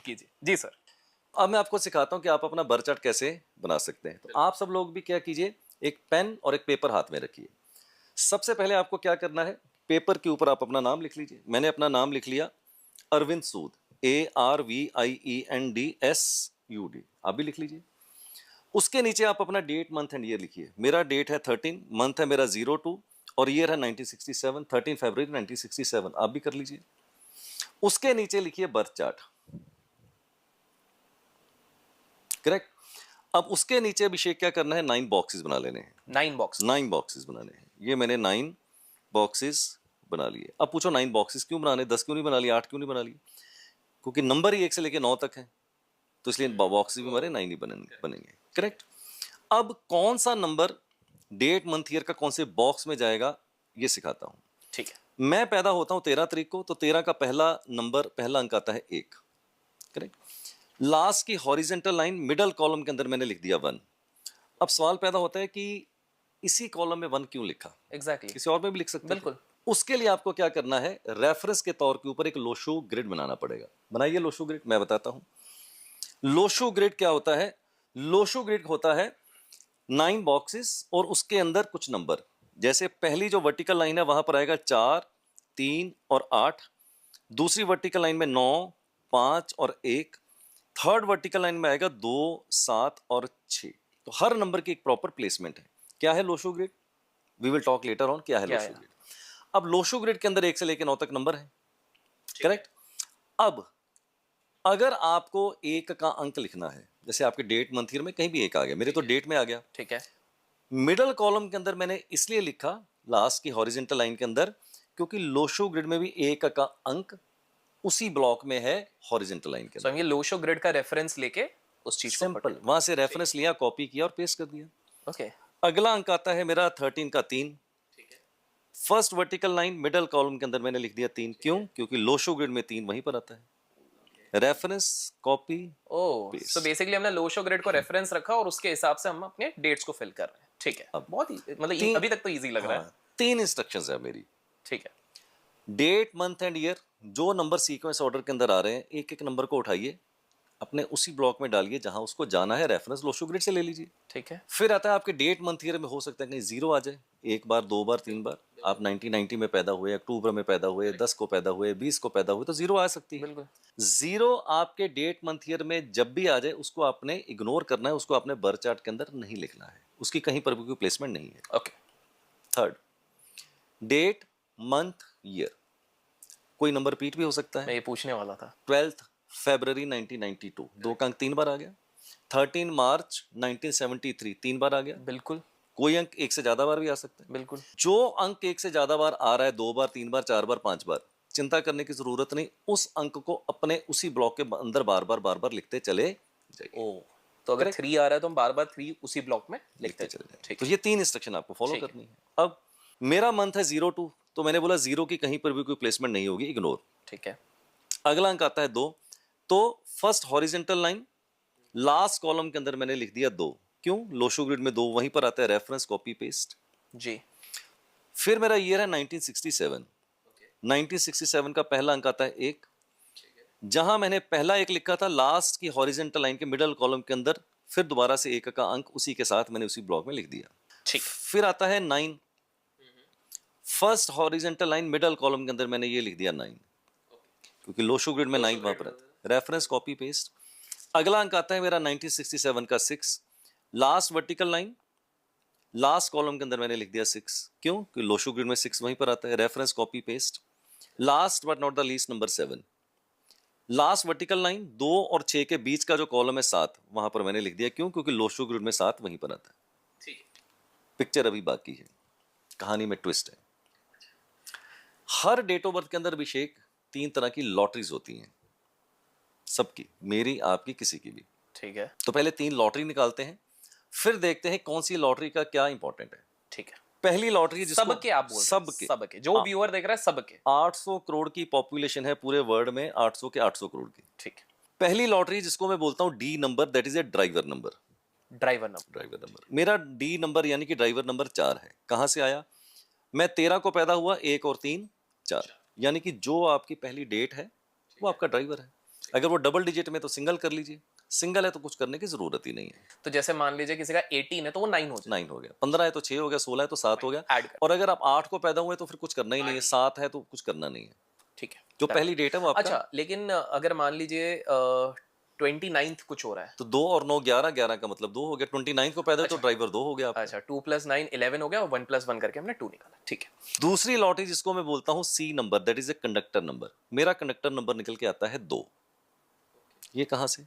कीजिए जी सर। अब मैं आपको सिखाता हूं कि आप अपना बर चार्ट कैसे बना सकते हैं। तो आप सब लोग भी क्या कीजिए, एक पेन और एक पेपर हाथ में रखिए। सबसे पहले आपको क्या करना है, पेपर के ऊपर आप अपना नाम लिख लीजिए। मैंने अपना नाम लिख लिया, अरविंद सूद, ARVIENDSUD। आप भी लिख लीजिए। उसके नीचे आप अपना डेट, मंथ एंड ईयर लिखिए। मेरा डेट है 13, मंथ है मेरा 02 और ईयर है 1967, 13 फरवरी 1967। आप भी कर लीजिए। उसके नीचे लिखिए बर्थ चार्ट। करेक्ट। अब उसके नीचे अभिषेक क्या करना है, 9 बॉक्सेस बना लेने हैं। 9 बॉक्स। 9 बॉक्सेस बनाने हैं। ये मैंने 9 बॉक्सेस बना लिए। अब पूछो 9 बॉक्सेस क्यों बनाने, 10 क्यों नहीं बना लिए, 8 क्यों नहीं बना लिए? क्योंकि नंबर ही 1 से लेकर 9 तक है, तो इसलिए बॉक्सेस भी हमारे 9 ही बनेंगे। करेक्ट। अब कौन सा नंबर डेट, मंथ, ईयर का कौन से बॉक्स में जाएगा, ये सिखाता हूं। ठीक है। मैं पैदा होता हूं 13 तारीख को, तो 13 का पहला नंबर, पहला अंक आता है 1। करेक्ट। लास्ट की हॉरिजेंटल लाइन मिडल कॉलम के अंदर मैंने लिख दिया 1। अब सवाल पैदा होता है कि इसी कॉलम में 1 क्यों लिखा? एग्जैक्टली। किसी और में भी लिख सकते थे। बिल्कुल। उसके लिए आपको क्या करना है, रेफरेंस के तौर के ऊपर एक लोशो ग्रिड बनाना पड़ेगा। बनाइए लोशो ग्रिड, मैं बताता हूं। लोशो ग्रिड क्या होता है? लोशो ग्रिड होता है 9 बॉक्सेस और उसके अंदर कुछ नंबर। जैसे पहली जो वर्टिकल लाइन है वहां पर आएगा 4, 3 और 8। दूसरी वर्टिकल लाइन में 9, 5 और 1। थर्ड वर्टिकल लाइन में आएगा 2, 7 और 6। तो हर नंबर की एक प्रॉपर प्लेसमेंट है। क्या है Lo Shu grid? We will talk later on क्या है क्या लोशो है? ग्रिड। अब लोशो ग्रिड के अंदर 1 से लेकर 9 तक नंबर है। करेक्ट। अब अगर आपको 1 का अंक लिखना है, जैसे आपके डेट, मंथ, ईयर में कहीं भी 1 आ गया, मेरे तो डेट में आ गया। ठीक है। मिडल कॉलम के अंदर मैंने इसलिए लिखा लास्ट की हॉरिजेंटल लाइन के अंदर, क्योंकि लोशो ग्रिड में भी 1 का अंक उसी ब्लॉक में है हॉरिजेंटल लाइन के सो हम अंदर। ये लोशो ग्रिड का रेफरेंस लेके उस चीज को सिंपल, वहां से रेफरेंस लिया, कॉपी किया और पेस्ट कर दिया। ओके। अगला अंक आता है मेरा 13 का 3। First vertical line middle column के अंदर मैंने लिख दिया 3। क्यों? क्योंकि लोशो ग्रिड में 3 वहीं पर आता है। रेफरेंस, कॉपी, ओह, सो पेस्ट। बेसिकली हमने लोशो ग्रिड को रेफरेंस रखा और उसके हिसाब से हम अपने डेट्स को फिल कर रहे हैं। ठीक है, अब बहुत ही मतलब तीन, अभी तक तो इजी लग रहा है। हाँ, 3 इंस्ट्रक्शंस है मेरी। ठीक है। डेट, मंथ एंड ईयर, जो नंबर सीक्वेंस ऑर्डर के अंदर आ रहे हैं, एक एक नंबर को उठाइए, अपने उसी ब्लॉक में डालिए जहां उसको जाना है। रेफरेंस लोशो ग्रिड से ले लीजिए। ठीक है। फिर आता है आपके डेट, मंथ, ईयर में हो सकता है कहीं 0 आ जाए, 1 बार, 2 बार, 3 बार। आप 1990 में पैदा हुए, अक्टूबर में पैदा हुए, 10 को पैदा हुए, 20 को पैदा हुए, तो 0 आ सकती है। बिल्कुल। 0 आपके डेट, मंथ, ईयर में जब भी आ जाए उसको आपने इग्नोर करना है, उसको आपने बर्थ चार्ट के अंदर नहीं लिखना है, उसकी कहीं पर भी कोई प्लेसमेंट नहीं है। Okay. Third, date, month, year, कोई नंबर रिपीट भी हो सकता मैं है। ये पूछने वाला था। 12 फरवरी 1992, 2 का अंक 3 बार आ गया। 13 मार्च 1973, 3 बार आ गया। बिल्कुल। कोई अंक 1 से ज्यादा बार भी आ सकता है। बिल्कुल। जो अंक 1 से ज्यादा बार आ रहा है, 2 बार, 3 बार, 4 बार, 5 बार, चिंता करने की जरूरत नहीं। उस अंक को अपने उसी ब्लॉक के अंदर बार बार लिखते चले जाइए। ओ, तो अगर Correct? 3 आ रहा है तो हम बार बार 3 उसी ब्लॉक में लिखते चले चले। जाए। ठीक तो है। ये 3 इंस्ट्रक्शन आपको फॉलो ठीक है। करनी है। अब मेरा मंथ है 02, तो मैंने बोला 0 की कहीं पर भी कोई प्लेसमेंट नहीं होगी, इग्नोर। ठीक है। अगला अंक आता है 2, तो first horizontal line last column के अंदर मैंने लिख दिया 2। क्यों? लोशो ग्रिड में 2 वहीं पर आता है, रेफरेंस, कॉपी, पेस्ट। जी। फिर मेरा ईयर है 1967। 1967 का पहला अंक आता है 1। जहां मैंने पहला 1 लिखा था, लास्ट की हॉरिजेंटल लाइन के मिडल कॉलम के अंदर फिर दोबारा से 1 का अंक उसी के साथ मैंने उसी ब्लॉक में लिख दिया। ठीक। फिर आता है 9। First horizontal line middle column के अंदर मैंने ये लिख दिया 9, क्योंकि लोशो ग्रिड में 9 वहां पर आता है, रेफरेंस, कॉपी, पेस्ट। अगला अंक आता है मेरा 1967 का 6। Last vertical line, last column के अंदर मैंने लिख दिया 6। क्यों? कि लोशो ग्रिड में 6 वहीं पर आता है, reference, copy, paste. Last but not the least, number 7। Last vertical line 2 और 6 के बीच का जो कॉलम है 7, वहां पर मैंने लिख दिया। क्यों? क्योंकि लोशो ग्रिड में 7 वहीं पर आता है। ठीक है। पिक्चर अभी बाकी है, कहानी में ट्विस्ट है। हर डेट ऑफ बर्थ के अंदर अभिषेक 3 तरह की लॉटरीज होती हैं, सबकी, मेरी, आपकी, किसी की भी। ठीक है। तो पहले 3 लॉटरी निकालते हैं, फिर देखते हैं कौन सी लॉटरी का क्या इंपॉर्टेंट है। ठीक है। पहली लॉटरी जिसको सबके आप बोल रहे हैं? सबके, सबके जो व्यूअर देख रहा है सबके। 800 करोड़ की पॉपुलेशन है पूरे वर्ल्ड में, 800 के 800 करोड़ की। ठीक है। पहली लॉटरी जिसको मैं बोलता हूं D number, that is A driver number. Driver number. Driver number मेरा डी नंबर यानी कि ड्राइवर नंबर 4 है। कहां से आया? मैं 13 को पैदा हुआ, 1 और 3 4, यानी कि जो आपकी पहली डेट है वो आपका ड्राइवर है। अगर वो डबल डिजिट में तो सिंगल कर लीजिए, सिंगल है तो कुछ करने की जरूरत ही नहीं है। तो जैसे मान लीजिए किसी का 18 है तो वो 9 हो जाए। 9 हो गया, 15 है तो 6 हो गया, 16 है तो 7 हो गया। ऐड कर। और अगर आप 8 को पैदा हुए तो फिर कुछ करना ही नहीं है, 7 है तो कुछ करना नहीं है। ठीक है। जो done। पहली डेट है वो आपका। अच्छा, लेकिन अगर मान लीजिए 29th कुछ हो रहा है। तो 2 और 9 11, 11 का मतलब 2 हो गया। 29 को पैदा हुए तो अच्छा। ड्राइवर 2 हो गया आपका। अच्छा, 2 + 9 11 हो गया और 1 + 1 करके हमने 2 निकाला। ठीक है। दूसरी लॉटरी जिसको मैं बोलता हूँ C number, that is a conductor number. मेरा कंडक्टर नंबर निकल के आता है 2। ये कहाँ से?